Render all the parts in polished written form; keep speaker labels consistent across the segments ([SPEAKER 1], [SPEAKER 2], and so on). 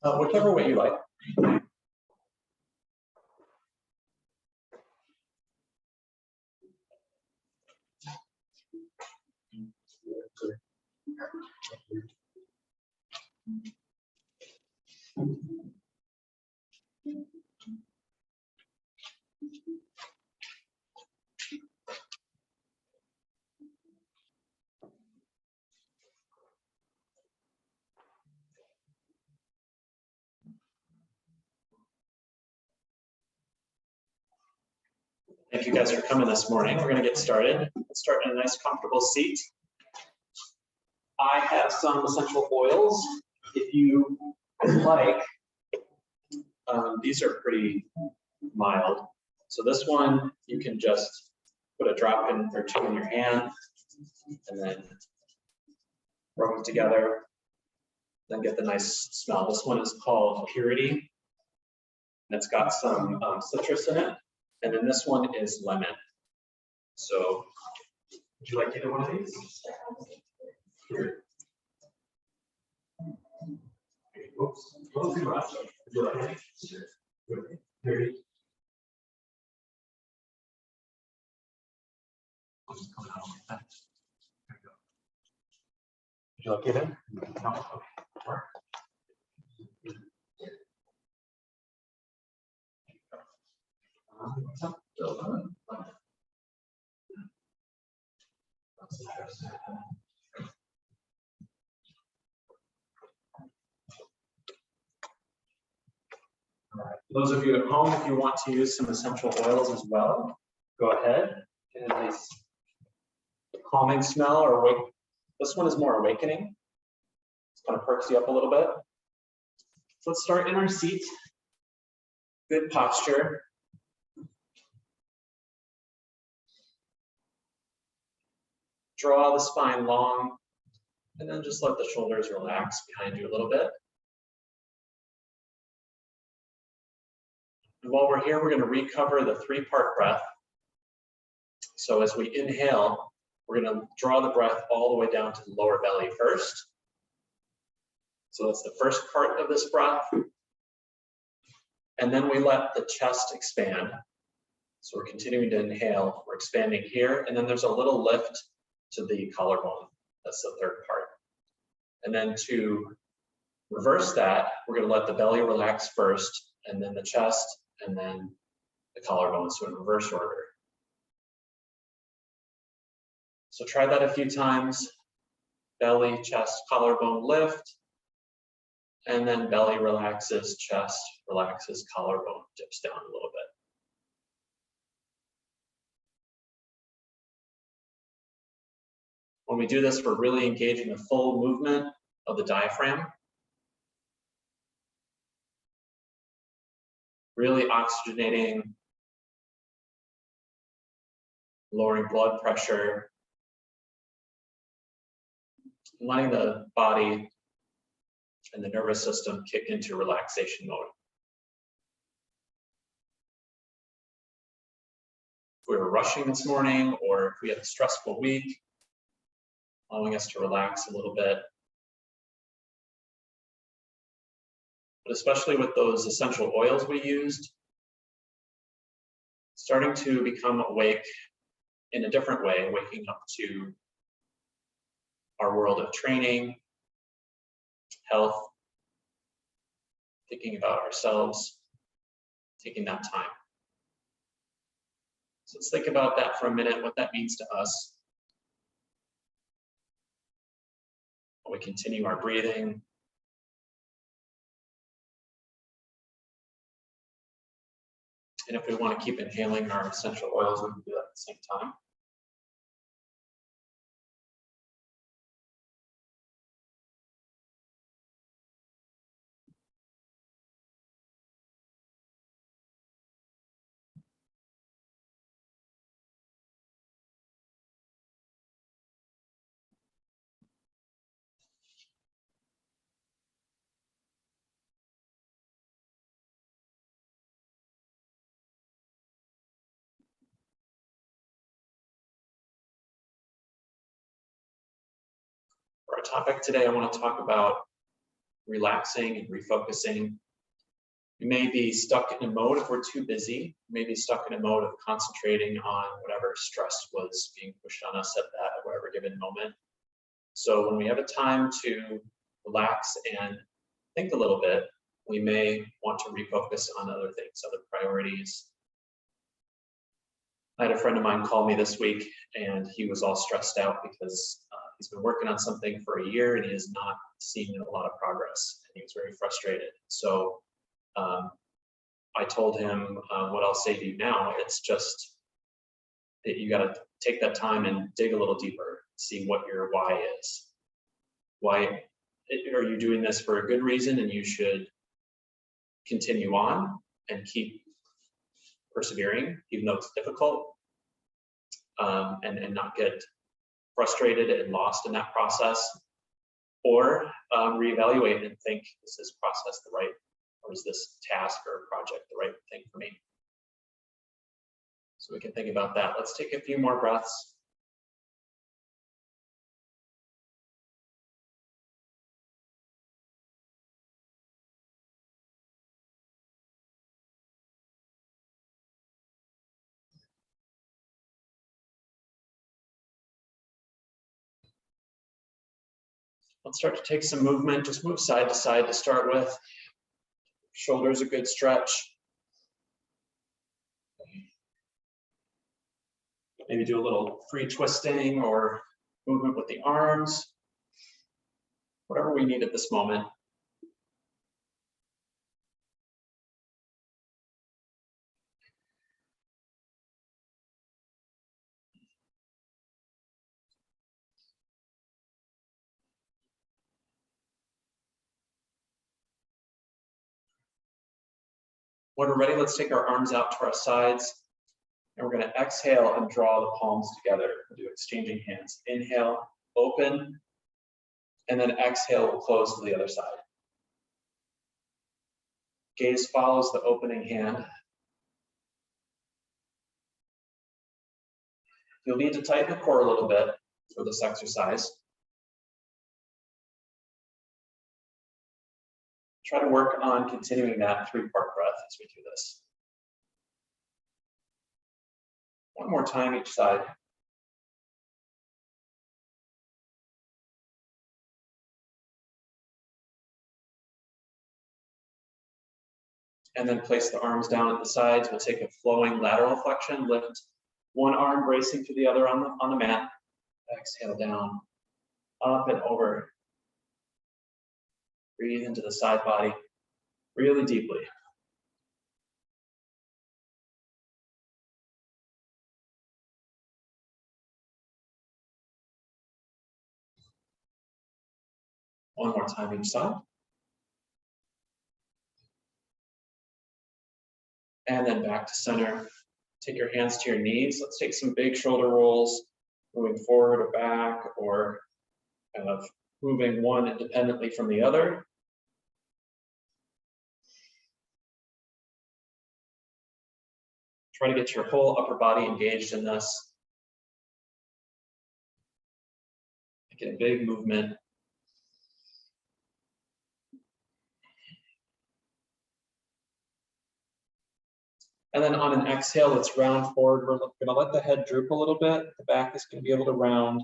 [SPEAKER 1] Whichever way you like. Thank you guys for coming this morning. We're going to get started. Let's start in a nice comfortable seat. I have some essential oils. If you like, these are pretty mild. So this one, you can just put a drop in or two in your hand and then rub them together, then get the nice smell. This one is called Purity, and it's got some citrus in it. And then this one is lemon. So would you like either one of these? Here. Oops. Would you like any? Here. I'll just come out like that. There we go. Would you like it in? No. Okay. Sure. All right. Those of you at home, if you want to use some essential oils as well, go ahead. Get a nice calming smell or awake. This one is more awakening. It kind of perks you up a little bit. So let's start in our seat. Good posture. Draw the spine long, and then just let the shoulders relax behind you a little bit. And while we're here, we're going to recover the three-part breath. So as we inhale, we're going to draw the breath all the way down to the lower belly first. So that's the first part of this breath. And then we let the chest expand. So we're continuing to inhale, we're expanding here, and then there's a little lift to the collarbone. That's the third part. And then to reverse that, we're going to let the belly relax first, and then the chest, and then the collarbone, so in reverse order. So try that a few times. Belly, chest, collarbone lift, and then belly relaxes, chest relaxes, collarbone dips down a little bit. When we do this, we're really engaging the full movement of the diaphragm. Really oxygenating, lowering blood pressure, and letting the body and the nervous system kick into relaxation mode. If we were rushing this morning, or if we had a stressful week, allowing us to relax a little bit. But especially with those essential oils we used, starting to become awake in a different way, waking up to our world of training, health, thinking about ourselves, taking that time. So let's think about that for a minute, what that means to us. We continue our breathing. And if we want to keep inhaling our essential oils, we can do that at the same time. For our topic today, I want to talk about relaxing and refocusing. We may be stuck in a mode if we're too busy, maybe stuck in a mode of concentrating on whatever stress was being pushed on us at whatever given moment. So when we have a time to relax and think a little bit, we may want to refocus on other things, other priorities. I had a friend of mine call me this week, and he was all stressed out because he's been working on something for a year and he has not seen a lot of progress, and he was very frustrated. So I told him what I'll say to you now. It's just that you got to take that time and dig a little deeper, see what your why is. Why are you doing this? For a good reason, and you should continue on and keep persevering, even though it's difficult, and not get frustrated and lost in that process, or reevaluate and think, is this process the right, or is this task or project the right thing for me? So we can think about that. Let's take a few more breaths. Let's start to take some movement. Just move side to side to start with. Shoulders a good stretch. Maybe do a little free twisting or movement with the arms. Whatever we need at this moment. When we're ready, let's take our arms out to our sides, and we're going to exhale and draw the palms together. We'll do exchanging hands. Inhale, open, and then exhale, we'll close to the other side. Gaze follows the opening hand. You'll need to tighten the core a little bit for this exercise. Try to work on continuing that 3-part breath as we do this. One more time each side. And then place the arms down at the sides. We'll take a flowing lateral flexion. Lift one arm bracing to the other on the mat. Exhale down, up and over. Breathe into the side body really deeply. One more time each side. And then back to center. Take your hands to your knees. Let's take some big shoulder rolls, moving forward or back, or kind of moving one independently from the other. Try to get your whole upper body engaged in this. Get a big movement. And then on an exhale, let's round forward. We're going to let the head droop a little bit. The back is going to be able to round.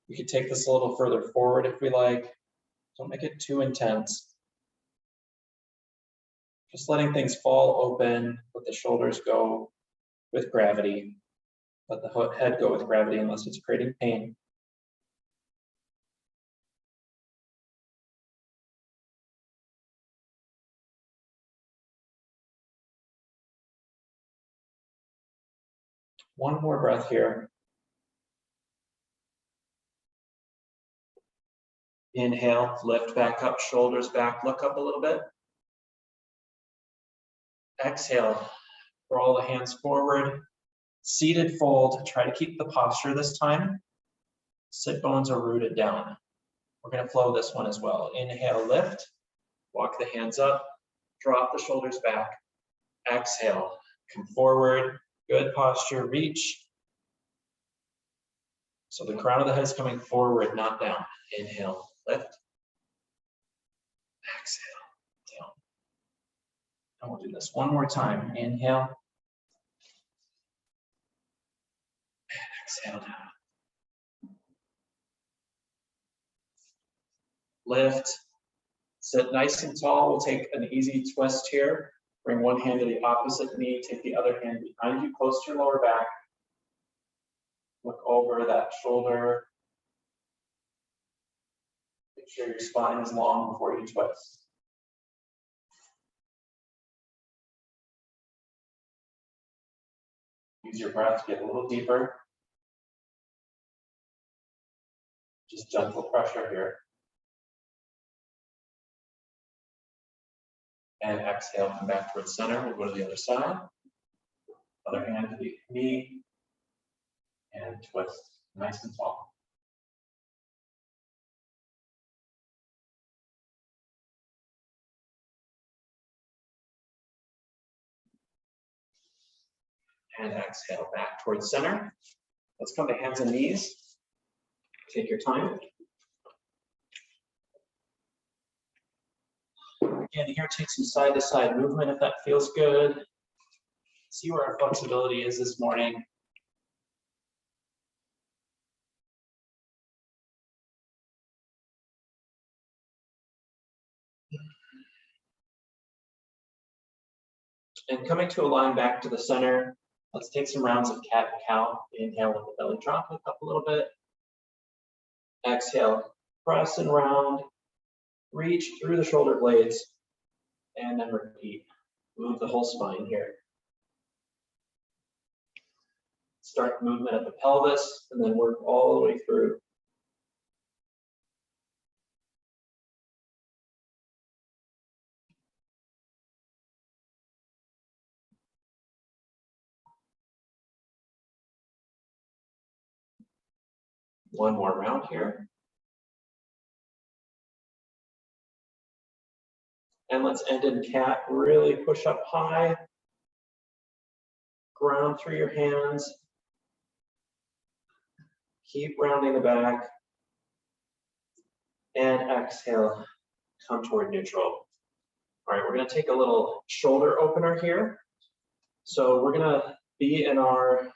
[SPEAKER 1] We could take this a little further forward if we like. Don't make it too intense. Just letting things fall open, let the shoulders go with gravity. Let the head go with gravity unless it's creating pain. One more breath here. Inhale, lift back up, shoulders back, look up a little bit. Exhale, roll the hands forward. Seated fold, try to keep the posture this time. Sit bones are rooted down. We're going to flow this one as well. Inhale, lift, walk the hands up, drop the shoulders back. Exhale, come forward, good posture, reach. So the crown of the head is coming forward, not down. Inhale, lift. Exhale, down. And we'll do this one more time. Inhale. And exhale down. Lift. Sit nice and tall. We'll take an easy twist here. Bring one hand to the opposite knee. Take the other hand behind you, close to your lower back. Look over that shoulder. Make sure your spine is long before you twist. Use your breath to get a little deeper. Just gentle pressure here. And exhale, come back towards center. We'll go to the other side. Other hand to the knee. And twist, nice and tall. And exhale, back towards center. Let's come to hands and knees. Take your time. Again, here, take some side-to-side movement if that feels good. See where our flexibility is this morning. And coming to a line back to the center, let's take some rounds of cat and cow. Inhale with the belly drop it up a little bit. Exhale, press and round. Reach through the shoulder blades. And then repeat. Move the whole spine here. Start the movement at the pelvis and then work all the way through. One more round here. And let's end in cat. Really push up high. Ground through your hands. Keep rounding the back. And exhale, come toward neutral. All right, we're gonna take a little shoulder opener here. So we're gonna be in our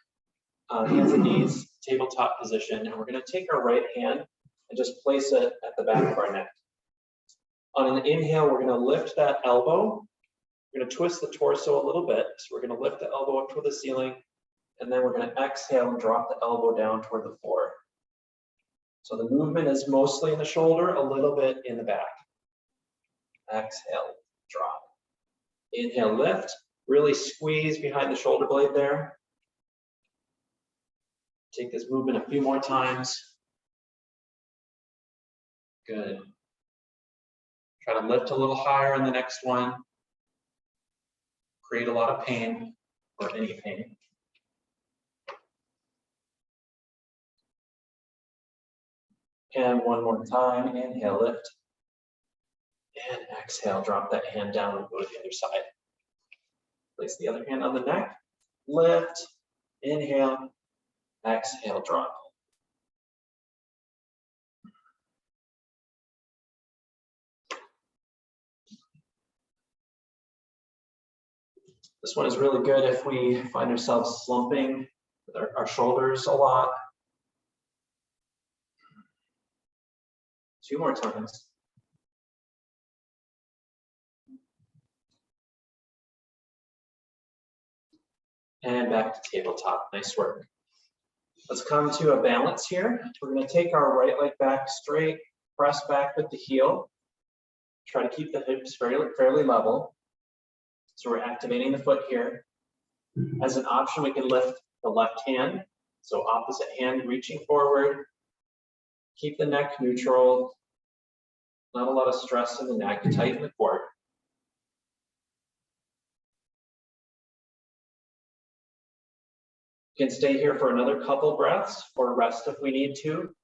[SPEAKER 1] hands and knees, tabletop position, and we're gonna take our right hand and just place it at the back of our neck. On an inhale, we're gonna lift that elbow. We're gonna twist the torso a little bit. So we're gonna lift the elbow up toward the ceiling, and then we're gonna exhale and drop the elbow down toward the floor. So the movement is mostly in the shoulder, a little bit in the back. Exhale, drop. Inhale, lift. Really squeeze behind the shoulder blade there. Take this movement a few more times. Good. Try to lift a little higher in the next one. Create a lot of pain, or any pain. And one more time, inhale, lift. And exhale, drop that hand down and go to the other side. Place the other hand on the neck, lift, inhale, exhale, drop. This one is really good if we find ourselves slumping with our shoulders a lot. 2 more times. And back to tabletop, nice work. Let's come to a balance here. We're gonna take our right leg back straight, press back with the heel. Try to keep the hips fairly level. So we're activating the foot here. As an option, we can lift the left hand. So opposite hand reaching forward. Keep the neck neutral. Not a lot of stress in the neck, tighten the core. You can stay here for another couple breaths or rest if we need to.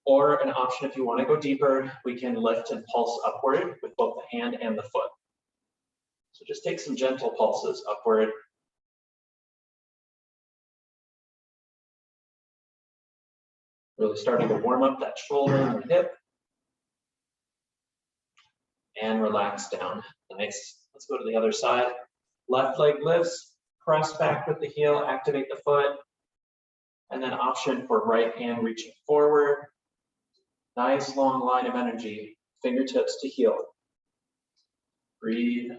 [SPEAKER 1] Or an option, if you want to go deeper, we can lift and pulse upward with both the hand and the foot. So just take some gentle pulses upward. Really starting to warm up that shoulder and the hip. And relax down. Nice. Let's go to the other side. Left leg lifts, press back with the heel, activate the foot. And then option for right hand reaching forward. Nice long line of energy, fingertips to heel. Breathe.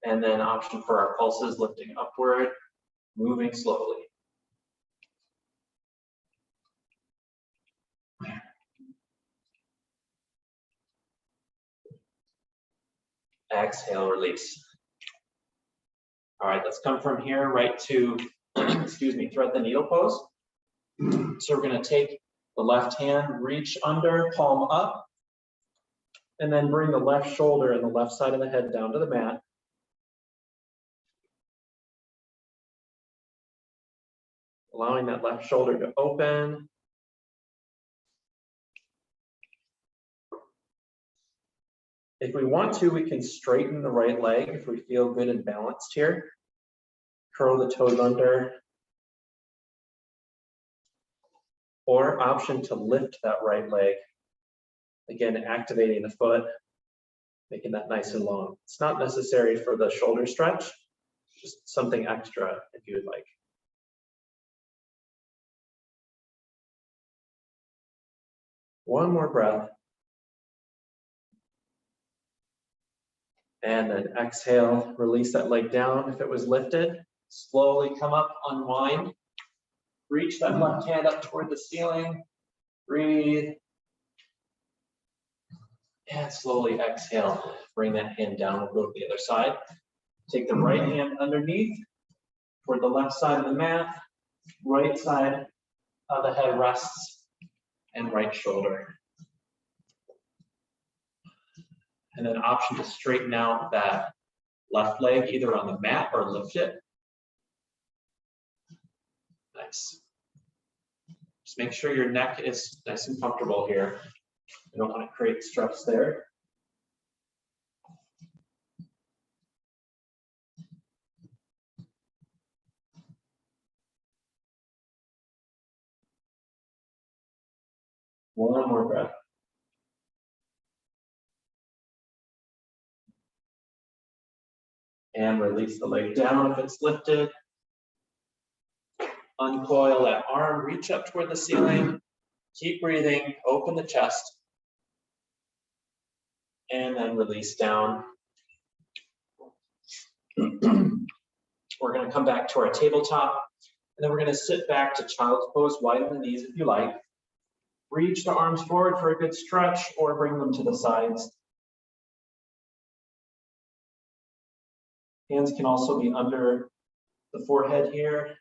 [SPEAKER 1] And then option for our pulses, lifting upward, moving slowly. Exhale, release. All right, let's come from here right to, excuse me, thread the needle pose. So we're gonna take the left hand, reach under, palm up, and then bring the left shoulder and the left side of the head down to the mat. Allowing that left shoulder to open. If we want to, we can straighten the right leg if we feel good and balanced here. Curl the toes under. Or option to lift that right leg. Again, activating the foot, making that nice and long. It's not necessary for the shoulder stretch, just something extra if you would like. One more breath. And then exhale, release that leg down if it was lifted. Slowly come up, unwind. Reach that left hand up toward the ceiling. Breathe. And slowly exhale. Bring that hand down. We'll go to the other side. Take the right hand underneath toward the left side of the mat. Right side of the head rests and right shoulder. And then option to straighten out that left leg either on the mat or lift it. Nice. Just make sure your neck is nice and comfortable here. You don't want to create stress there. One more breath. And release the leg down if it's lifted. Uncoil that arm, reach up toward the ceiling. Keep breathing, open the chest. And then release down. We're going to come back to our tabletop. And then we're going to sit back to child's pose, widen the knees if you like. Reach the arms forward for a good stretch or bring them to the sides. Hands can also be under the forehead here,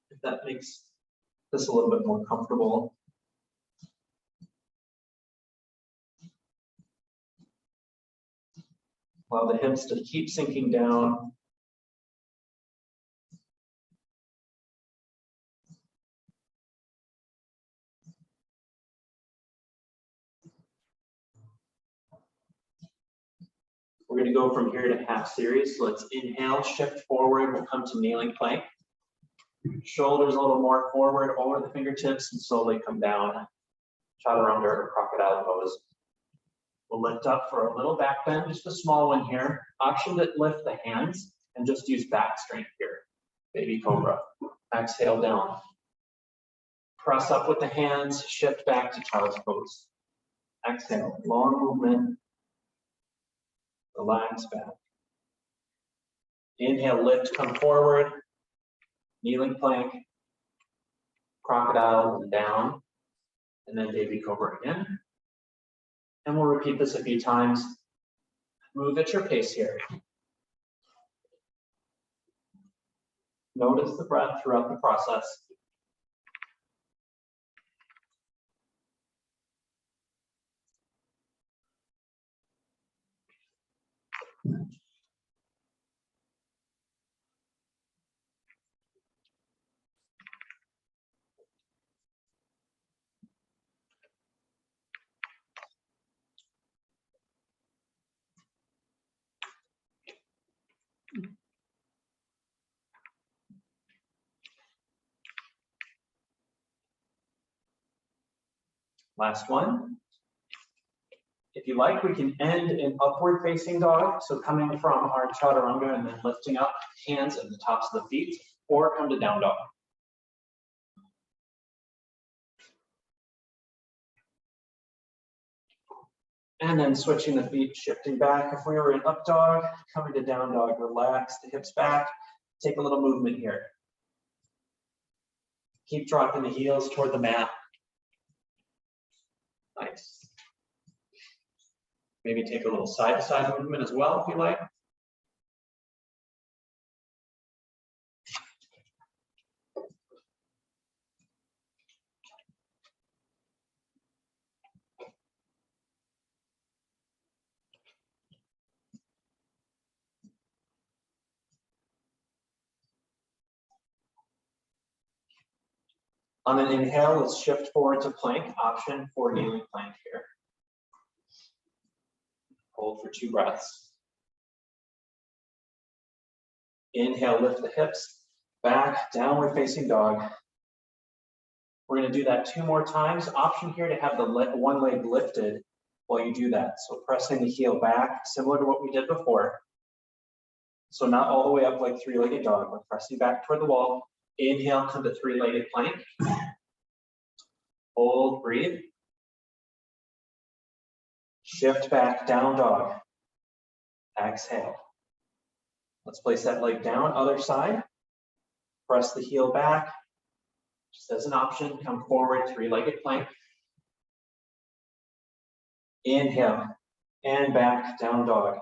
[SPEAKER 1] if that makes this a little bit more comfortable. Allow the hips to keep sinking down. We're going to go from here to half series. So let's inhale, shift forward. We'll come to kneeling plank. Shoulders a little more forward over the fingertips and slowly come down. Chaturanga or crocodile pose. We'll lift up for a little back bend, just a small one here. Option to lift the hands and just use back strength here. Baby cobra. Exhale down. Press up with the hands, shift back to child's pose. Exhale, long movement. Relax back. Inhale, lift, come forward. Kneeling plank. Crocodile down. And then baby cobra again. And we'll repeat this a few times. Move at your pace here. Notice the breath throughout the process. Last one. If you like, we can end in upward facing dog. So coming from our chaturanga and then lifting up hands at the tops of the feet, or come to down dog. And then switching the feet, shifting back. If we were in up dog, coming to down dog, relax the hips back. Take a little movement here. Keep dropping the heels toward the mat. Nice. Maybe take a little side-to-side movement as well, if you like. On an inhale, let's shift forward to plank, option for kneeling plank here. Hold for 2 breaths. Inhale, lift the hips, back, downward facing dog. We're gonna do that 2 more times. Option here to have the one leg lifted while you do that. So pressing the heel back, similar to what we did before. So not all the way up like 3-legged dog, but pressing back toward the wall. Inhale, come to 3-legged plank. Hold, breathe. Shift back, down dog. Exhale. Let's place that leg down, other side. Press the heel back. Just as an option, come forward, 3-legged plank. Inhale, and back, down dog.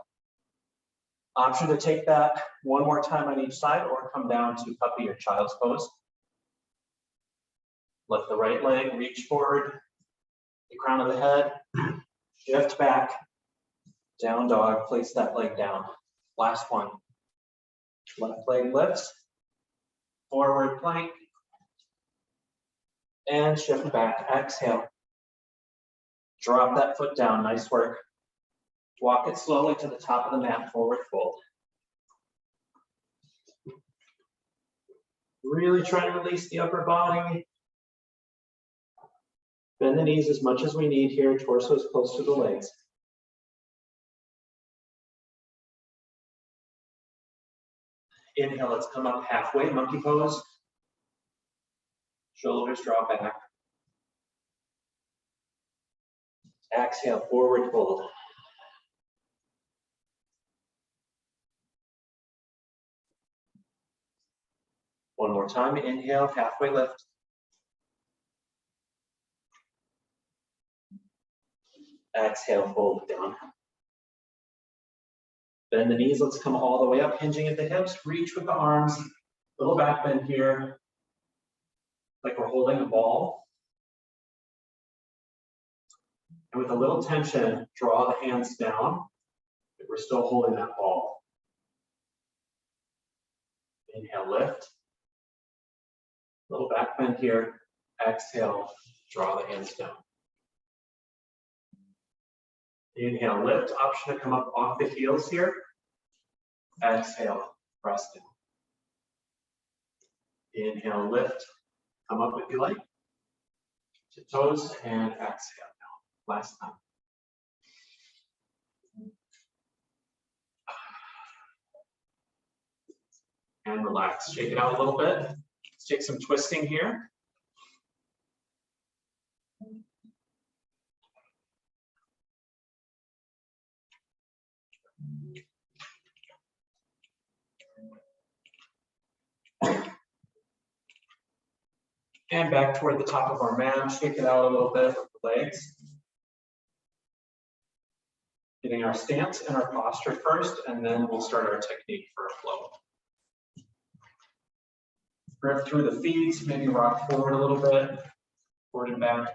[SPEAKER 1] Option to take that 1 more time on each side or come down to puppy or child's pose. Lift the right leg, reach forward, the crown of the head, shift back, down dog, place that leg down. Last one. Left leg lifts, forward plank, and shift back, exhale. Drop that foot down, nice work. Walk it slowly to the top of the mat, forward fold. Really try to release the upper body. Bend the knees as much as we need here, torso is close to the legs. Inhale, let's come up halfway, monkey pose. Shoulders draw back. Exhale, forward fold. One more time, inhale, halfway lift. Exhale, fold down. Bend the knees, let's come all the way up, hinging at the hips, reach with the arms, little back bend here, like we're holding a ball. And with a little tension, draw the hands down, if we're still holding that ball. Inhale, lift. Little back bend here, exhale, draw the hands down. Inhale, lift, option to come up off the heels here. Exhale, press down. Inhale, lift, come up if you like. To toes and exhale now, last time. And relax, shake it out a little bit. Let's take some twisting here. And back toward the top of our mat, shake it out a little bit with the legs. Getting our stance and our posture first, and then we'll start our technique for a flow. Grip through the feet, maybe rock forward a little bit, forward and back.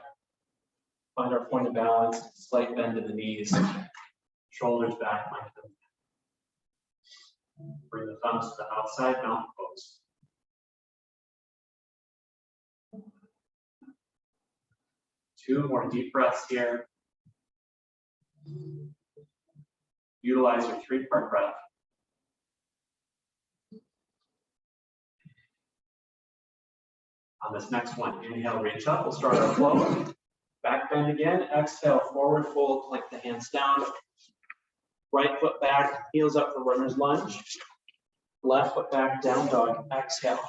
[SPEAKER 1] Find our point of balance, slight bend to the knees, shoulders back, lengthen. Bring the thumbs to the outside, mountain pose. Two more deep breaths here. Utilize your 3-part breath. On this next one, inhale, reach up. We'll start our flow. Back bend again, exhale, forward fold, plank the hands down. Right foot back, heels up for runner's lunge. Left foot back, down dog, exhale.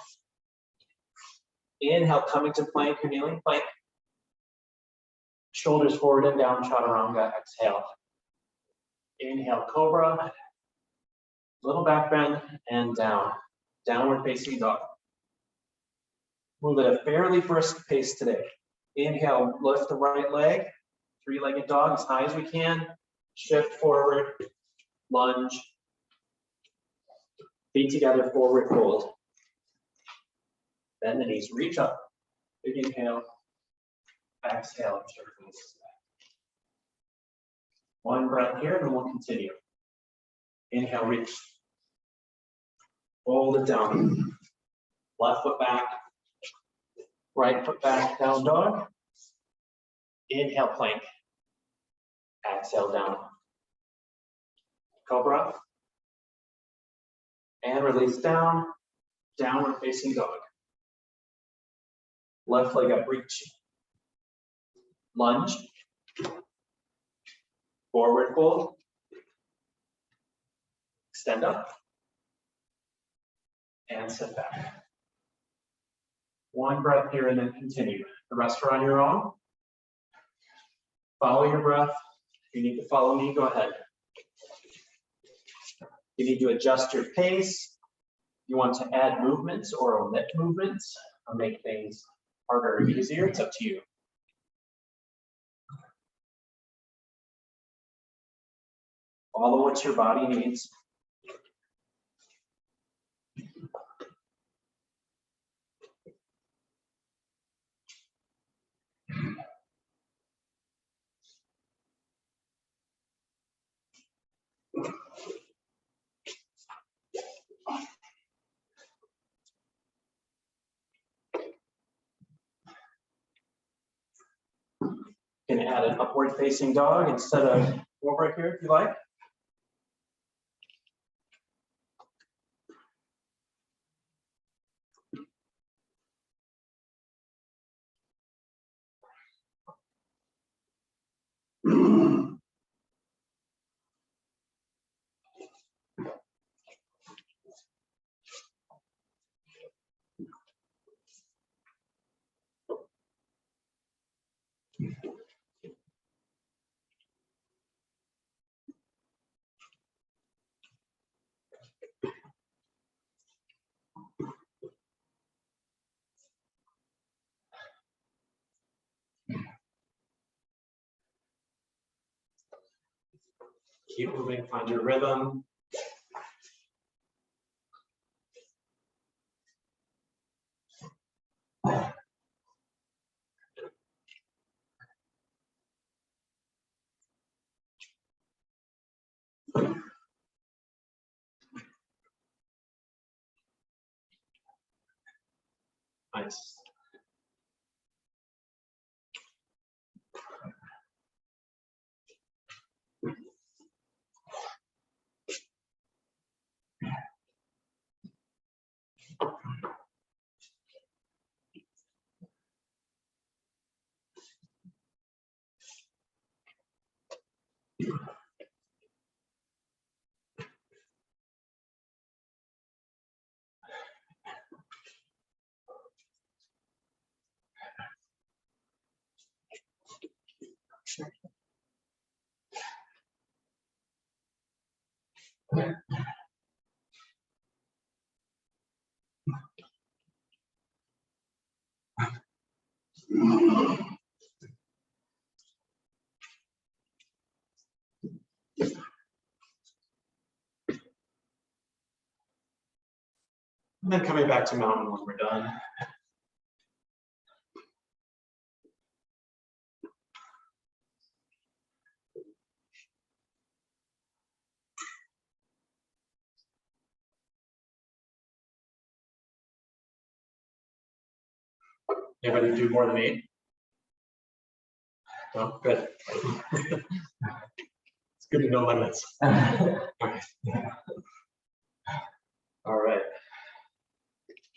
[SPEAKER 1] Inhale, coming to plank or kneeling plank. Shoulders forward and down, chaturanga, exhale. Inhale, cobra. Little back bend and down. Downward facing dog. Move at a fairly brisk pace today. Inhale, lift the right leg. Three-legged dog as high as we can. Shift forward, lunge. Feet together, forward fold. Bend the knees, reach up. Big inhale. Exhale, circle. One breath here, and then we'll continue. Inhale, reach. Fold it down. Left foot back. Right foot back, down dog. Inhale, plank. Exhale, down. Cobra. And release down. Downward facing dog. Left leg up, reach. Lunge. Forward fold. Extend up. And sit back. One breath here and then continue. The rest are on your own. Follow your breath. If you need to follow me, go ahead. You need to adjust your pace. You want to add movements or omit movements or make things harder or easier, it's up to you. Follow what your body needs. You can add an upward facing dog instead of over here if you like. Keep moving, find your rhythm. Nice. And then coming back to mountain when we're done. Anybody do more than 8? No, good. It's good to know limits. All right.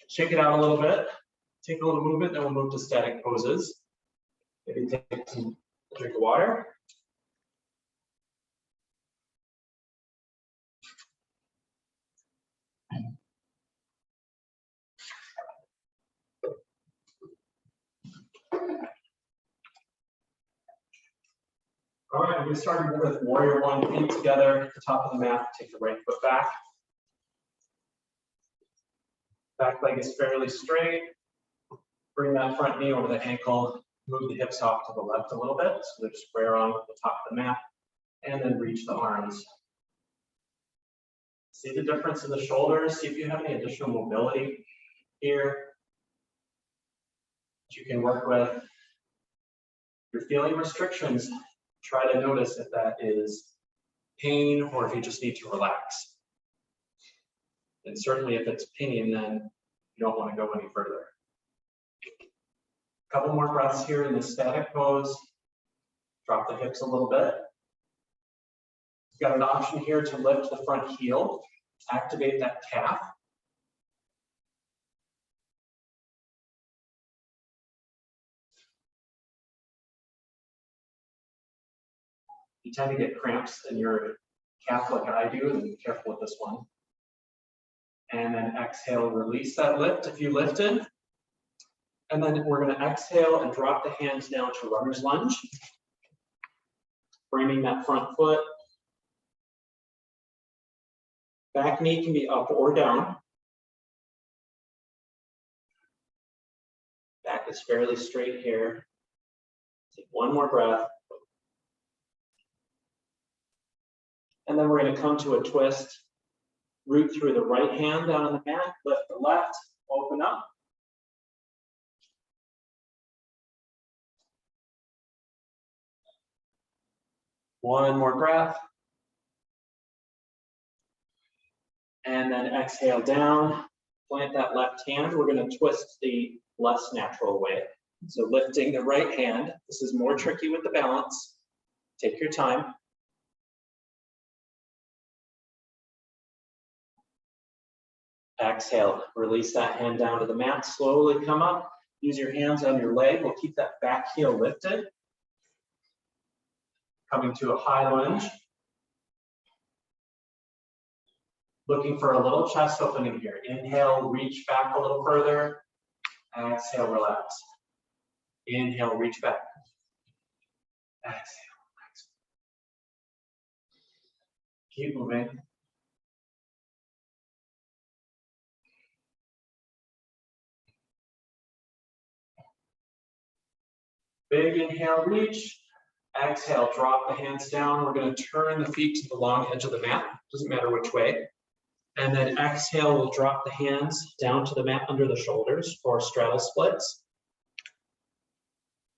[SPEAKER 1] Shake it out a little bit. Take a little movement, then we'll move to static poses. Maybe take a drink of water. All right, we started with warrior one, feet together at the top of the mat. Take the right foot back. Back leg is fairly straight. Bring that front knee over the ankle. Move the hips off to the left a little bit, so they're square on the top of the mat. And then reach the arms. See the difference in the shoulders. See if you have any additional mobility here that you can work with. If you're feeling restrictions, try to notice if that is pain or if you just need to relax. And certainly if it's pain, then you don't want to go any further. A couple more breaths here in the static pose. Drop the hips a little bit. You've got an option here to lift the front heel, activate that calf. You tend to get cramps in your calf like I do, and be careful with this one. And then exhale, release that lift if you lifted. And then we're going to exhale and drop the hands down to runner's lunge. Framing that front foot. Back knee can be up or down. Back is fairly straight here. Take one more breath. And then we're going to come to a twist. Root through the right hand down on the mat. Lift the left. Open up. One more breath. And then exhale down, plant that left hand. We're going to twist the less natural way. So lifting the right hand. This is more tricky with the balance. Take your time. Exhale, release that hand down to the mat. Slowly come up. Use your hands on your leg. We'll keep that back heel lifted. Coming to a high lunge. Looking for a little chest opening here. Inhale, reach back a little further. Exhale, relax. Inhale, reach back. Exhale, relax. Keep moving. Big inhale, reach. Exhale, drop the hands down. We're going to turn the feet to the long edge of the mat. Doesn't matter which way. And then exhale, we'll drop the hands down to the mat under the shoulders for straddle splits.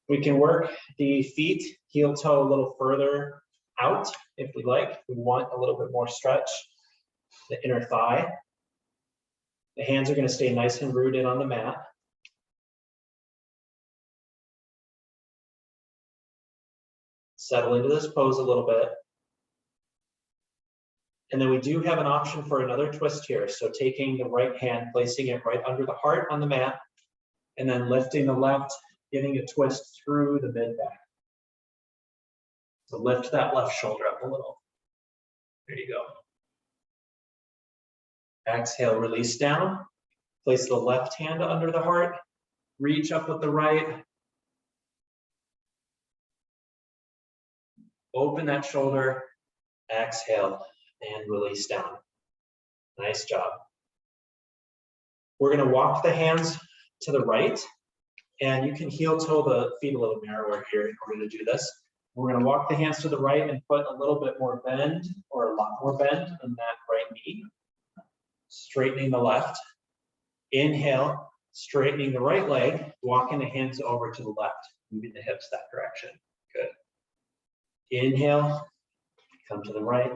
[SPEAKER 1] We can work the feet, heel toe a little further out if we like. We want a little bit more stretch, the inner thigh. The hands are going to stay nice and rooted on the mat. Settle into this pose a little bit. And then we do have an option for another twist here. So taking the right hand, placing it right under the heart on the mat, and then lifting the left, getting a twist through the mid back. So lift that left shoulder up a little. There you go. Exhale, release down. Place the left hand under the heart. Reach up with the right. Open that shoulder. Exhale. And release down. Nice job. We're going to walk the hands to the right, and you can heel toe the feet a little narrower here in order to do this. We're going to walk the hands to the right and put a little bit more bend, or a lot more bend in that right knee. Straightening the left. Inhale, straightening the right leg, walking the hands over to the left, moving the hips that direction. Good. Inhale, come to the right.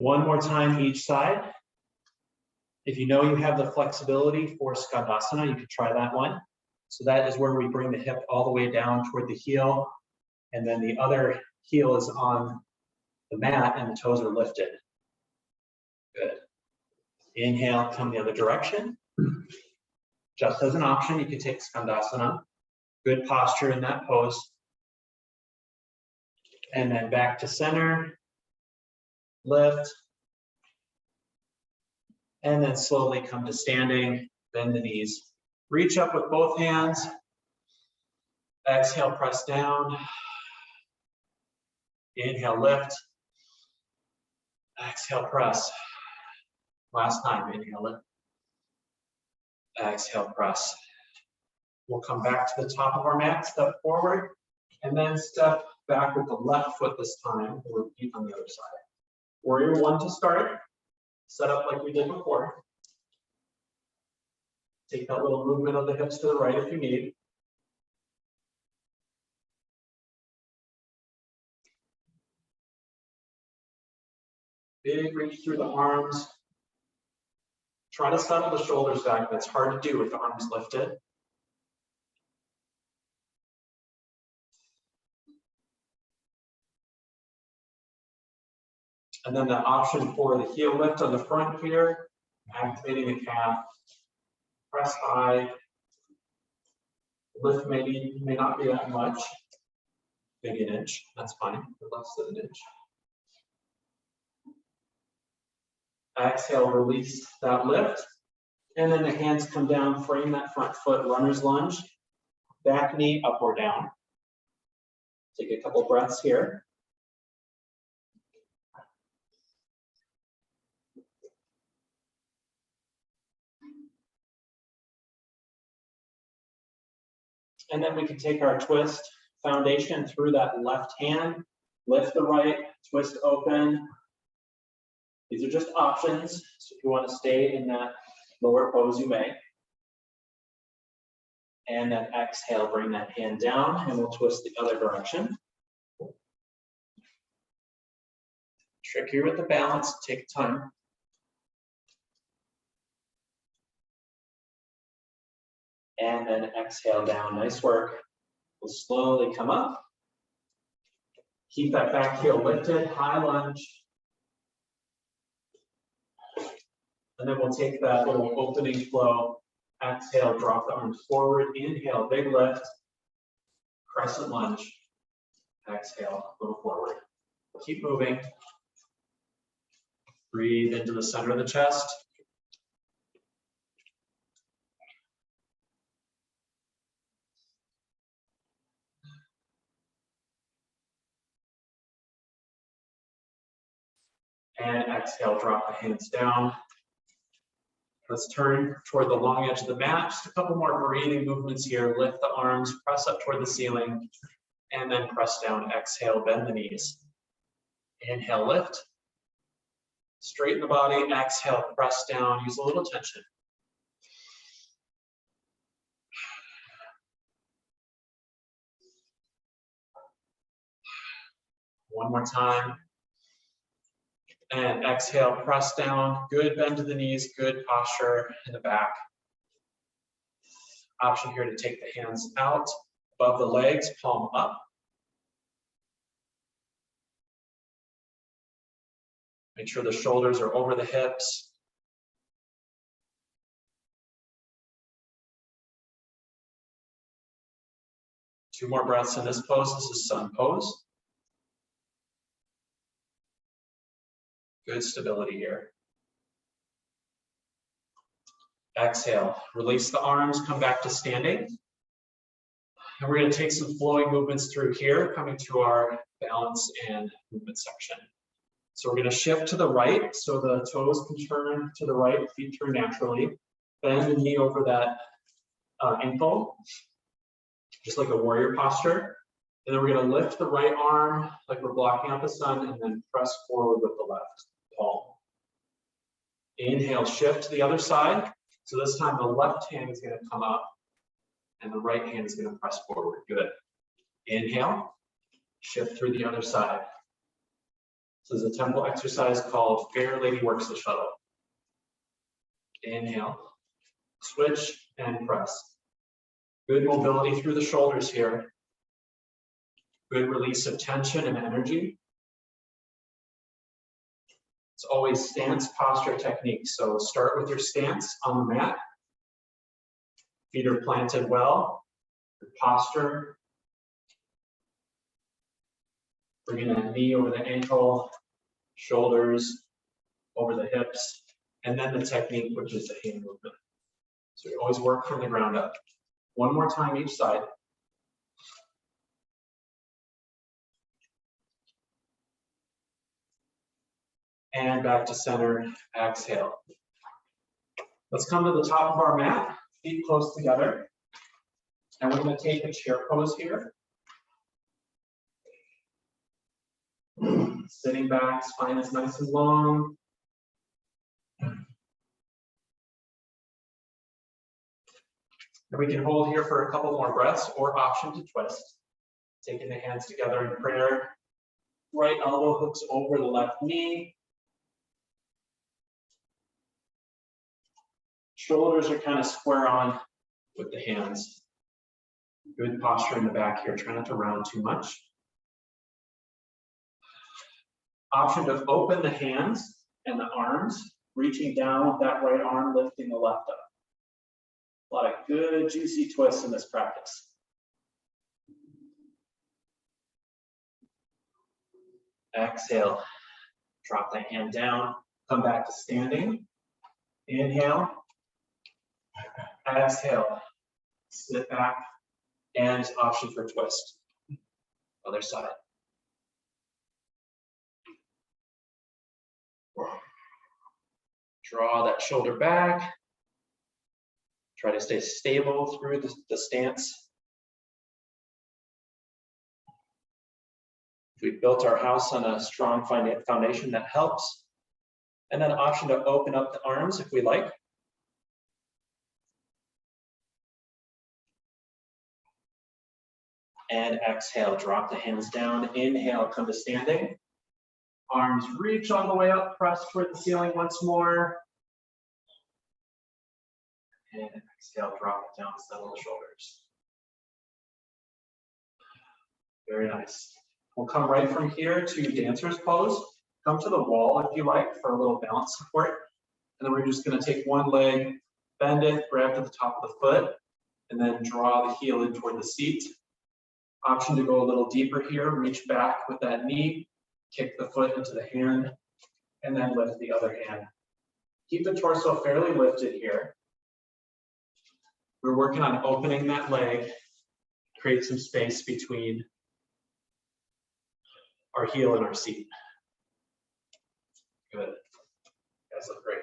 [SPEAKER 1] One more time each side. If you know you have the flexibility for Skandasana, you could try that one. So that is where we bring the hip all the way down toward the heel, and then the other heel is on the mat and the toes are lifted. Good. Inhale, come the other direction. Just as an option, you can take Skandasana. Good posture in that pose. And then back to center, lift. And then slowly come to standing, bend the knees. Reach up with both hands. Exhale, press down. Inhale, lift. Exhale, press. Last time, inhale, lift. Exhale, press. We'll come back to the top of our mat, step forward, and then step back with the left foot this time. We'll repeat on the other side. Warrior one to start. Set up like we did before. Take that little movement of the hips to the right if you need. Big reach through the arms. Try to settle the shoulders back. That's hard to do with the arms lifted. And then the option for the heel lift on the front here, activating the calf, press high, lift may not be that much, maybe an inch, that's fine, less than an inch. Exhale, release that lift, and then the hands come down, frame that front foot, runner's lunge, back knee up or down. Take a couple breaths here. And then we can take our twist foundation through that left hand, lift the right, twist open. These are just options. So if you want to stay in that lower pose, you may. And then exhale, bring that hand down, and we'll twist the other direction. Trickier with the balance, take time. And then exhale down, nice work. We'll slowly come up. Keep that back heel lifted, high lunge. And then we'll take that little opening flow. Exhale, drop the arms forward. Inhale, big lift. Crescent lunge. Exhale, a little forward. Keep moving. Breathe into the center of the chest. And exhale, drop the hands down. Let's turn toward the long edge of the mat. Just a couple more breathing movements here. Lift the arms, press up toward the ceiling, and then press down. Exhale, bend the knees. Inhale, lift. Straighten the body. Exhale, press down. Use a little tension. One more time. And exhale, press down. Good bend to the knees, good posture in the back. Option here to take the hands out above the legs, palm up. Make sure the shoulders are over the hips. Two more breaths in this pose. This is sun pose. Good stability here. Exhale, release the arms, come back to standing. And we're going to take some flowing movements through here, coming to our balance and movement section. So we're going to shift to the right, so the toes can turn to the right, feet turn naturally. Bend the knee over that ankle, just like a warrior posture. And then we're going to lift the right arm like we're blocking out the sun, and then press forward with the left palm. Inhale, shift to the other side. So this time the left hand is going to come up and the right hand is going to press forward. Good. Inhale, shift through the other side. This is a temple exercise called Fair Lady Works the Shuttle. Inhale, switch and press. Good mobility through the shoulders here. Good release of tension and energy. It's always stance, posture, technique. So start with your stance on the mat. Feet are planted well. Good posture. Bringing that knee over the ankle, shoulders over the hips, and then the technique, which is the hand movement. So you always work from the ground up. One more time each side. And back to center, exhale. Let's come to the top of our mat, feet close together. And we're going to take a chair pose here. Sitting back, spine is nice and long. And we can hold here for a couple more breaths or option to twist. Taking the hands together in prayer. Right elbow hooks over the left knee. Shoulders are kind of square on with the hands. Good posture in the back here. Try not to round too much. Option to open the hands and the arms, reaching down with that right arm, lifting the left up. A lot of good, juicy twists in this practice. Exhale, drop that hand down, come back to standing. Inhale, exhale, sit back, and option for twist. Other side. Draw that shoulder back. Try to stay stable through the stance. If we've built our house on a strong foundation, that helps. And then option to open up the arms if we like. And exhale, drop the hands down. Inhale, come to standing. Arms reach all the way up, press toward the ceiling once more. And exhale, drop it down, settle the shoulders. Very nice. We'll come right from here to dancer's pose. Come to the wall if you like for a little balance support. And then we're just going to take one leg, bend it, grab to the top of the foot, and then draw the heel in toward the seat. Option to go a little deeper here, reach back with that knee, kick the foot into the hand, and then lift the other hand. Keep the torso fairly lifted here. We're working on opening that leg, create some space between our heel and our seat. Good. You guys look great.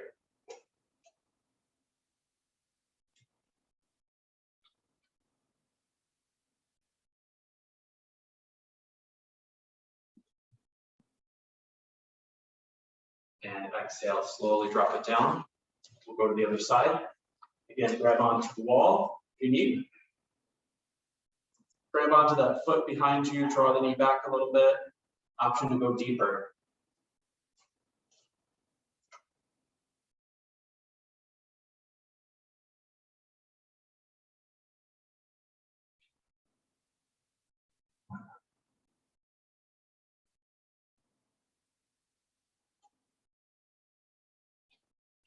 [SPEAKER 1] And exhale, slowly drop it down. We'll go to the other side. Again, grab onto the wall if you need. Grab onto that foot behind you, draw the knee back a little bit. Option to go deeper.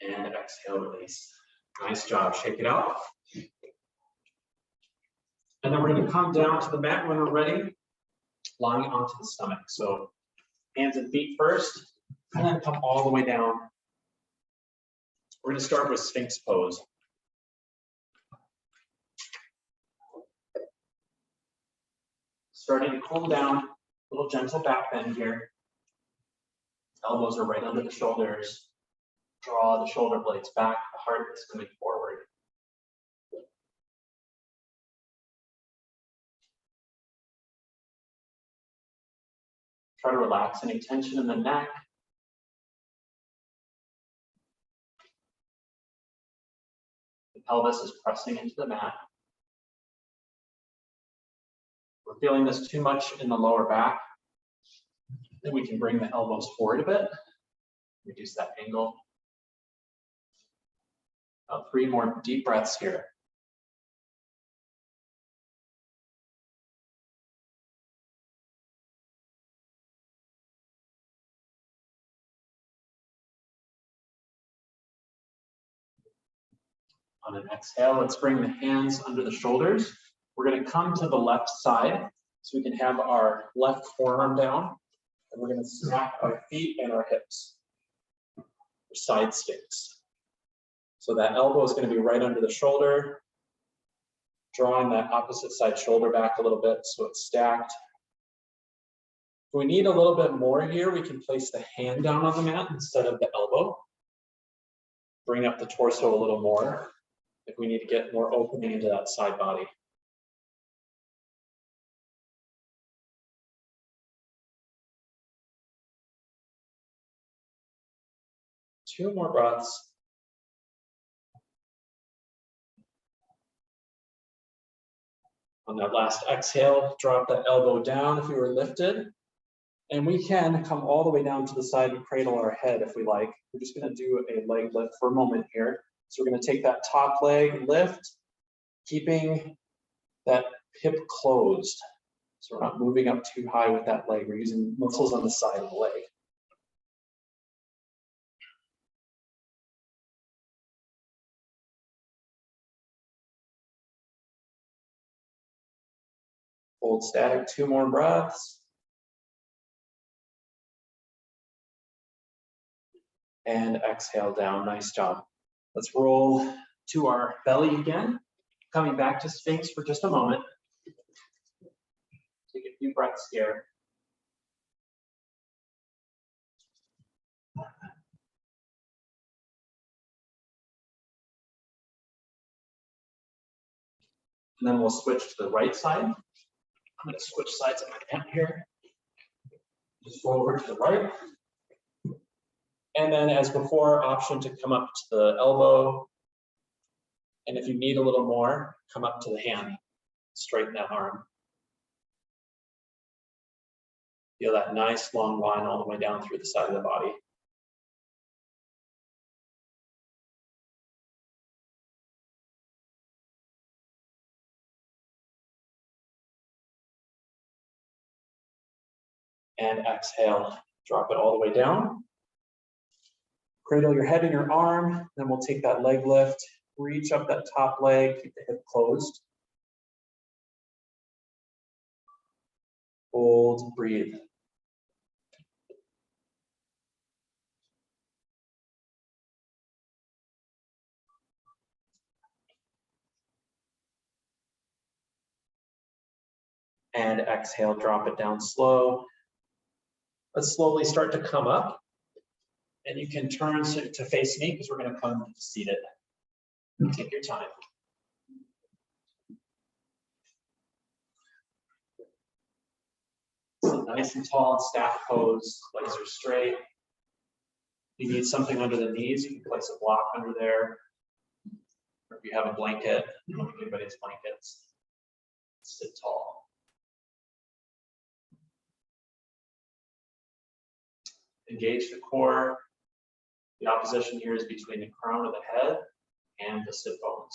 [SPEAKER 1] And exhale, release. Nice job, shake it out. And then we're going to come down to the mat when we're ready, lying onto the stomach. So hands and feet first, and then come all the way down. We're going to start with Sphinx pose. Starting to cool down, a little gentle back bend here. Elbows are right under the shoulders. Draw the shoulder blades back, the heart is coming forward. Try to relax any tension in the neck. The pelvis is pressing into the mat. If we're feeling this too much in the lower back, then we can bring the elbows forward a bit, reduce that angle. About 3 more deep breaths here. On an exhale, let's bring the hands under the shoulders. We're going to come to the left side so we can have our left forearm down, and we're going to stack our feet and our hips, side stakes. So that elbow is going to be right under the shoulder, drawing that opposite side shoulder back a little bit so it's stacked. If we need a little bit more here, we can place the hand down on the mat instead of the elbow. Bring up the torso a little more if we need to get more opening into that side body. Two more breaths. On that last exhale, drop that elbow down if you were lifted. And we can come all the way down to the side and cradle our head if we like. We're just going to do a leg lift for a moment here. So we're going to take that top leg lift, keeping that hip closed. So we're not moving up too high with that leg. We're using muscles on the side of the leg. Hold static, two more breaths. And exhale down, nice job. Let's roll to our belly again. Coming back to Sphinx for just a moment. Take a few breaths here. And then we'll switch to the right side. I'm going to switch sides of my mat here. Just roll over to the right. And then as before, option to come up to the elbow. And if you need a little more, come up to the hand. Straighten that arm. Feel that nice long line all the way down through the side of the body. And exhale, drop it all the way down. Cradle your head in your arm, then we'll take that leg lift, reach up that top leg, keep the hip closed. Hold, breathe. And exhale, drop it down slow. Let's slowly start to come up. And you can turn to face me because we're going to come seated. Take your time. So nice and tall and staff pose, legs are straight. If you need something under the knees, you can place a block under there. Or if you have a blanket, you don't need anybody's blankets. Sit tall. Engage the core. The opposition here is between the crown of the head and the sit bones.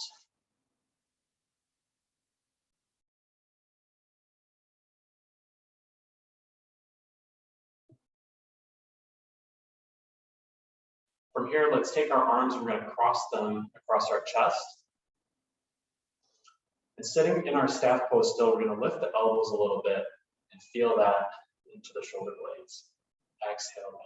[SPEAKER 1] From here, let's take our arms and we're going to cross them across our chest. And sitting in our staff pose still, we're going to lift the elbows a little bit and feel that into the shoulder blades. Exhale down.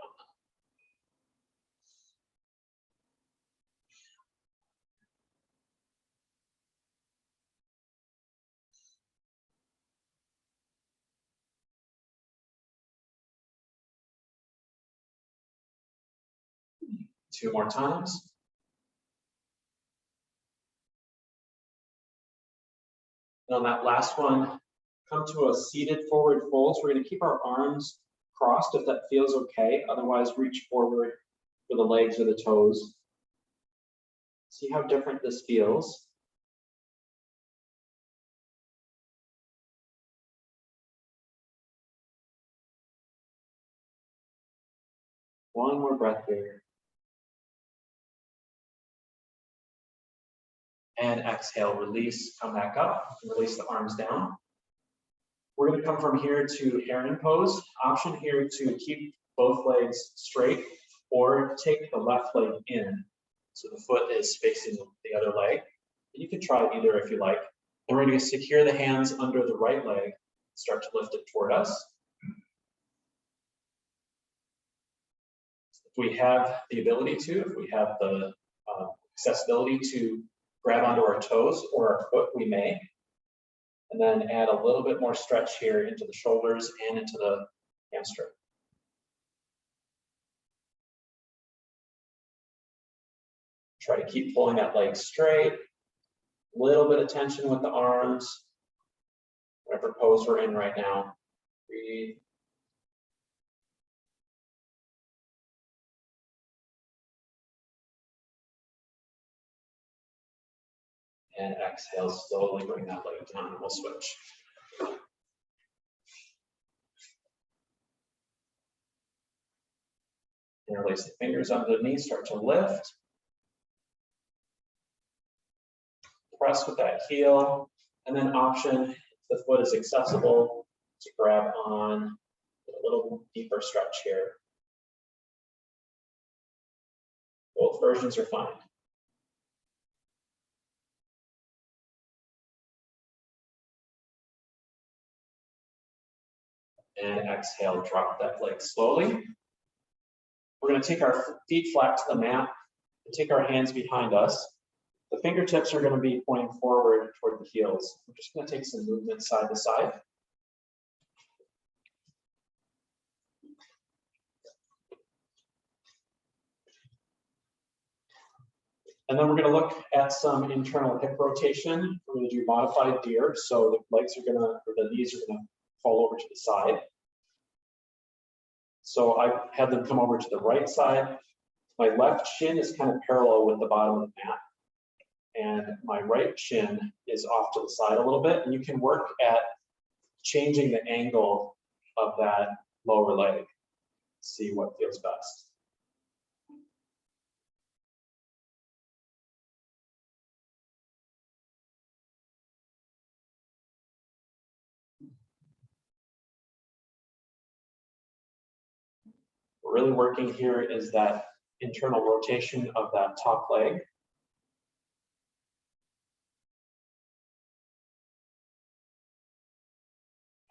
[SPEAKER 1] Two more times. And on that last one, come to a seated forward fold. So we're going to keep our arms crossed if that feels okay. Otherwise, reach forward for the legs or the toes. See how different this feels. One more breath here. And exhale, release, come back up, release the arms down. We're going to come from here to heron pose. Option here to keep both legs straight or take the left leg in. So the foot is facing the other leg. You can try either if you like. And we're going to secure the hands under the right leg, start to lift it toward us. If we have the ability to, if we have the accessibility to grab onto our toes or our foot, we may. And then add a little bit more stretch here into the shoulders and into the hamstring. Try to keep pulling that leg straight. A little bit of tension with the arms. Whatever pose we're in right now. Breathe. And exhale, slowly bring that leg down and we'll switch. Interlace the fingers under the knee, start to lift. Press with that heel, and then option, if the foot is accessible, to grab on a little deeper stretch here. Both versions are fine. And exhale, drop that leg slowly. We're going to take our feet flat to the mat and take our hands behind us. The fingertips are going to be pointing forward toward the heels. We're just going to take some movement side to side. And then we're going to look at some internal hip rotation. We're going to do modified deer. So the legs are going to, or the knees are going to fall over to the side. So I have them come over to the right side. My left shin is kind of parallel with the bottom of the mat. And my right shin is off to the side a little bit. And you can work at changing the angle of that lower leg. See what feels best. What we're really working here is that internal rotation of that top leg.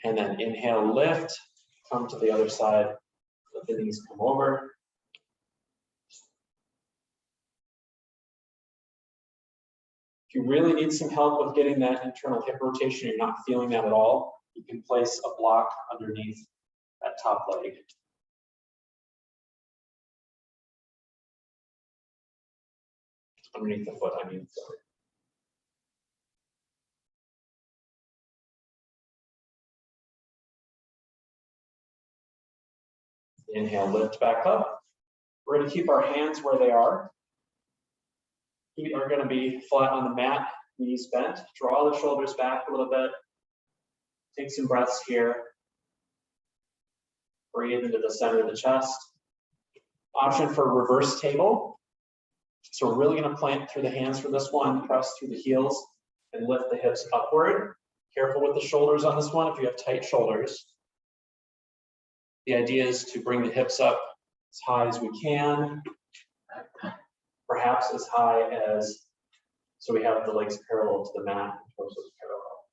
[SPEAKER 1] And then inhale, lift, come to the other side, let the knees come over. If you really need some help with getting that internal hip rotation, you're not feeling that at all, you can place a block underneath that top leg. Underneath the foot, I mean, sorry. Inhale, lift back up. We're going to keep our hands where they are. Feet are going to be flat on the mat, knees bent. Draw the shoulders back a little bit. Take some breaths here. Breathe into the center of the chest. Option for reverse table. So we're really going to plant through the hands for this one, press through the heels, and lift the hips upward. Careful with the shoulders on this one if you have tight shoulders. The idea is to bring the hips up as high as we can, perhaps as high as, so we have the legs parallel to the mat, and torso is parallel.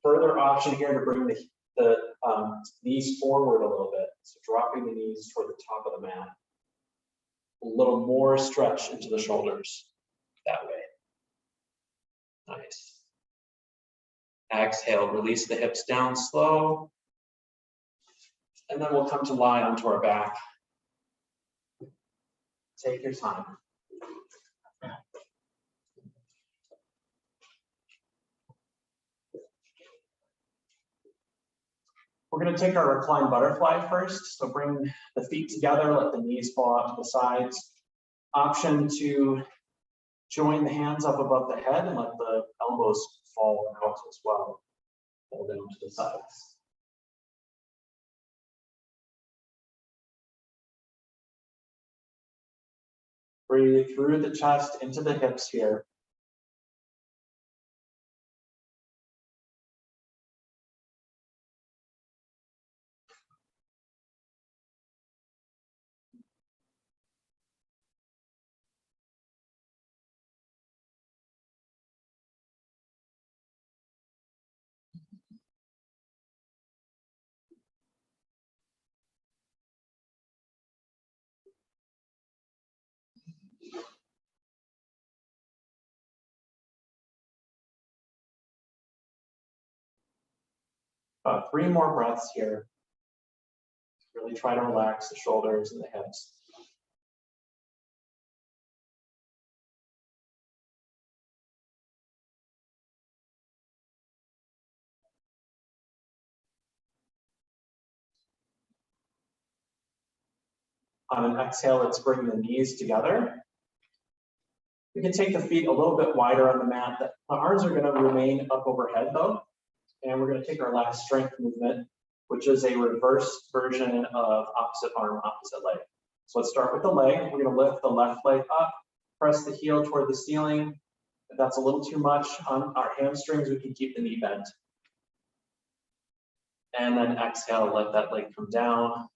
[SPEAKER 1] Further option here to bring the knees forward a little bit, so dropping the knees toward the top of the mat. A little more stretch into the shoulders that way. Nice. Exhale, release the hips down slow. And then we'll come to lie onto our back. Take your time. We're going to take our reclined butterfly first. So bring the feet together, let the knees fall out to the sides. Option to join the hands up above the head and let the elbows fall out as well. Fall down to the sides. Breathe through the chest into the hips here. About 3 more breaths here. Really try to relax the shoulders and the hips. On an exhale, let's bring the knees together. We can take the feet a little bit wider on the mat. The arms are going to remain up overhead though. And we're going to take our last strength movement, which is a reverse version of opposite arm, opposite leg. So let's start with the leg. We're going to lift the left leg up, press the heel toward the ceiling. If that's a little too much on our hamstrings, we can keep the knee bent. And then exhale, let that leg come down.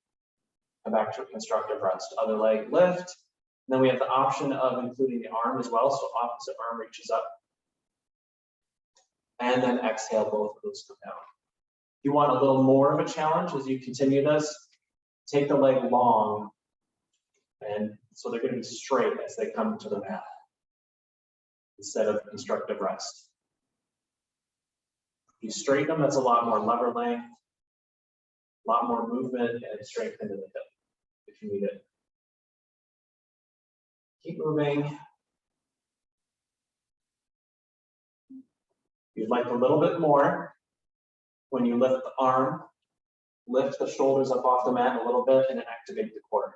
[SPEAKER 1] Come back to a constructive rest. Other leg lift. And then we have the option of including the arm as well. So opposite arm reaches up. And then exhale, both of those come down. If you want a little more of a challenge as you continue this, take the leg long. And so they're going to be straight as they come to the mat instead of constructive rest. If you straighten them, that's a lot more lever length, a lot more movement and strength into the hip if you need it. Keep moving. If you'd like a little bit more, when you lift the arm, lift the shoulders up off the mat a little bit and activate the core.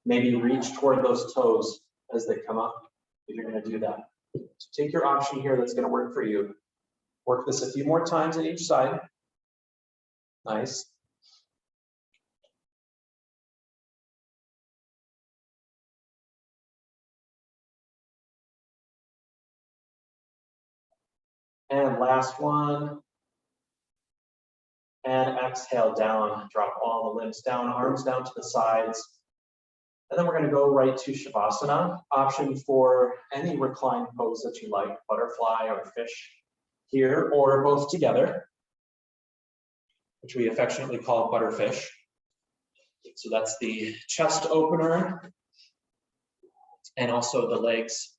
[SPEAKER 1] Maybe reach toward those toes as they come up if you're going to do that. So take your option here that's going to work for you. Work this a few more times on each side. Nice. And last one. And exhale down. Drop all the limbs down, arms down to the sides. And then we're going to go right to Shavasana. Option for any reclined pose that you like, butterfly or fish here, or both together, which we affectionately call butterfish. So that's the chest opener, and also the legs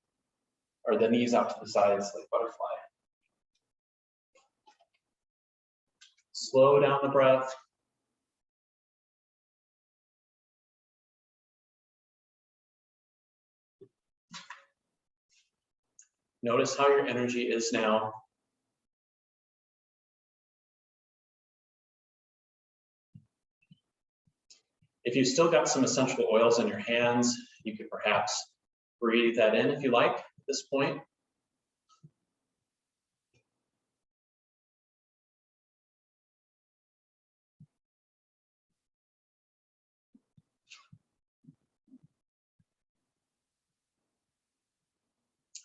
[SPEAKER 1] or the knees out to the sides like butterfly. Slow down the breath. Notice how your energy is now. If you've still got some essential oils in your hands, you could perhaps breathe that in if you like at this point.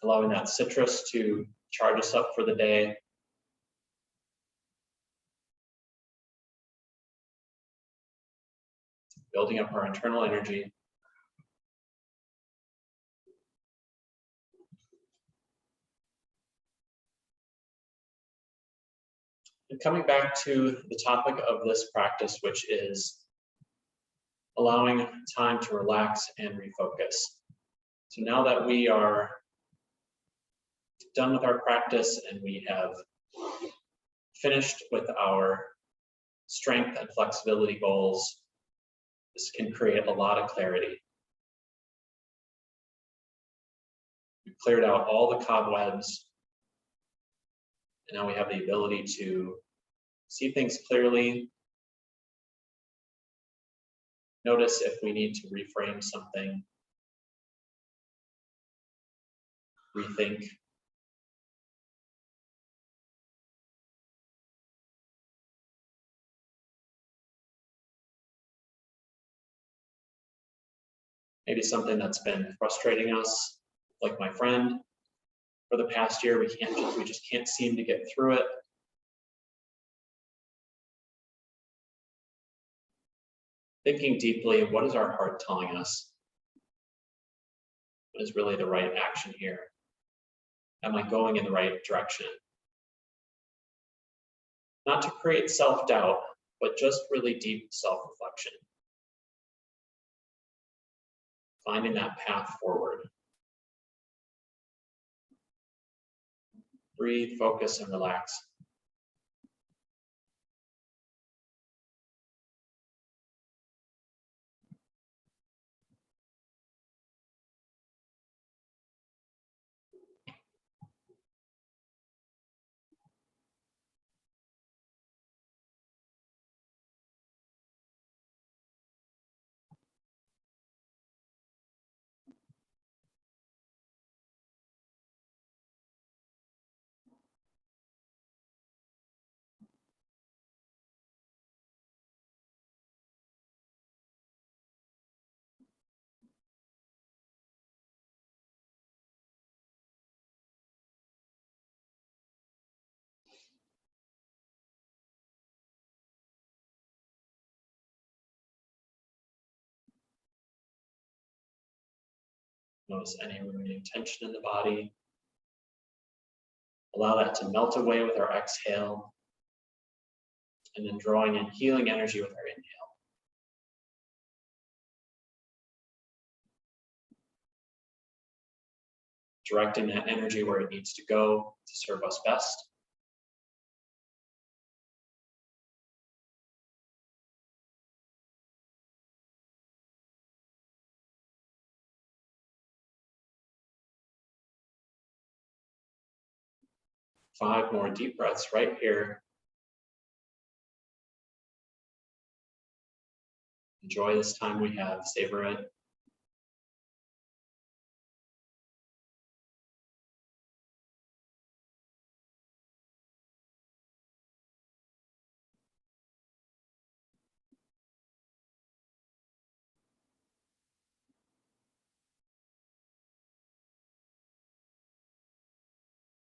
[SPEAKER 1] Allowing that citrus to charge us up for the day. Building up our internal energy. And coming back to the topic of this practice, which is allowing time to relax and refocus. So now that we are done with our practice and we have finished with our strength and flexibility goals, this can create a lot of clarity. We've cleared out all the cobwebs, and now we have the ability to see things clearly. Notice if we need to reframe something, rethink. Maybe something that's been frustrating us, like my friend, for the past year, we just can't seem to get through it. Thinking deeply, what is our heart telling us? What is really the right action here? Am I going in the right direction? Not to create self-doubt, but just really deep self-reflection. Finding that path forward. Breathe, focus, and relax. Notice any remaining tension in the body. Allow that to melt away with our exhale, and then drawing in healing energy with our inhale. Directing that energy where it needs to go to serve us best. Five more deep breaths right here. Enjoy this time we have, savor it.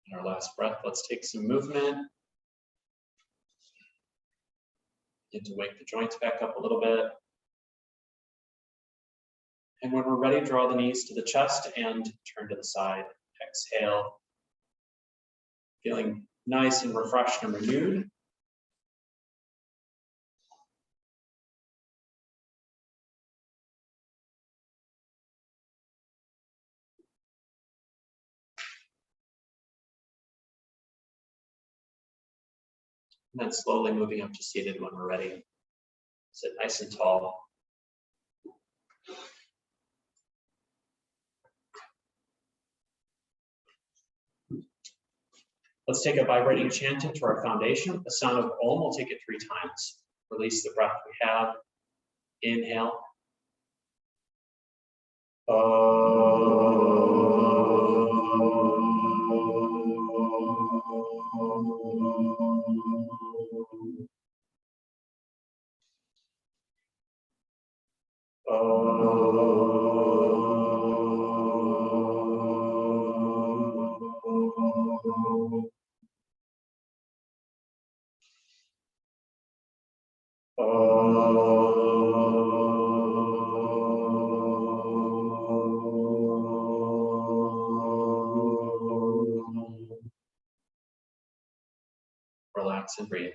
[SPEAKER 1] And our last breath, let's take some movement. Get to wake the joints back up a little bit. And when we're ready, draw the knees to the chest and turn to the side. Exhale. Feeling nice and refreshed and renewed. And then slowly moving up to seated when we're ready. Sit nice and tall. Let's take a vibrating chant into our foundation. The sound of Om, we'll take it 3 times. Release the breath we have. Inhale. Relax and breathe.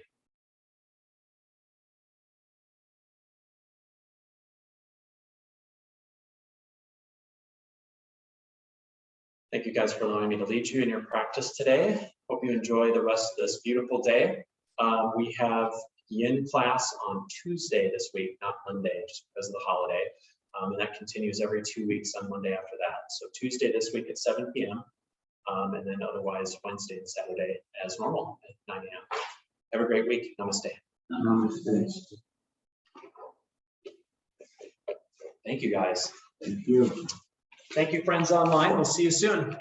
[SPEAKER 1] Thank you guys for allowing me to lead you in your practice today. Hope you enjoy the rest of this beautiful day. We have yin class on Tuesday this week, not Monday, just because of the holiday. And that continues every 2 weeks on Monday after that. So Tuesday this week at 7 p.m. And then otherwise Wednesday and Saturday as normal at 9 a.m. Have a great week. Namaste.
[SPEAKER 2] Namaste.
[SPEAKER 1] Thank you guys.
[SPEAKER 2] Thank you.
[SPEAKER 1] Thank you, friends online. We'll see you soon.